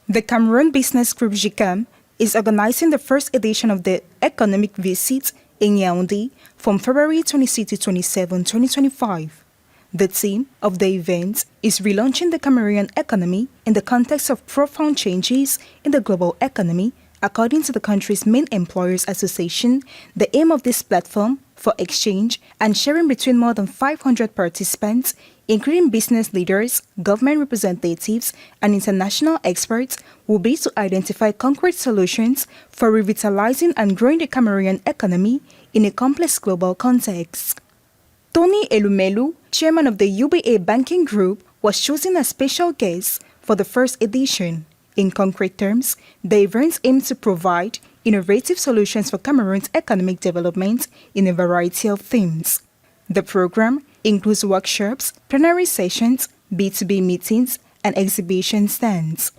The Cameroon Business Group Gecam is organizing the first edition of the Economic Visit in Yaoundé from February 26 to 27, 2025. The theme of the event is Relaunching the Cameroonian economy in the context of profound changes in the global economy. According to the country's main employers association, the aim of this platform for exchange and sharing between more than 500 participants, including business leaders, government representatives, and international experts, will be to identify concrete solutions for revitalizing and growing the Cameroonian economy in a complex global context. Tony Elumelu, chairman of the UBA Banking Group, was chosen as special guest for the first edition. In concrete terms, the event aims to provide innovative solutions for Cameroon's economic development in a variety of themes. The program includes workshops, plenary sessions, B2B meetings, and exhibition stands.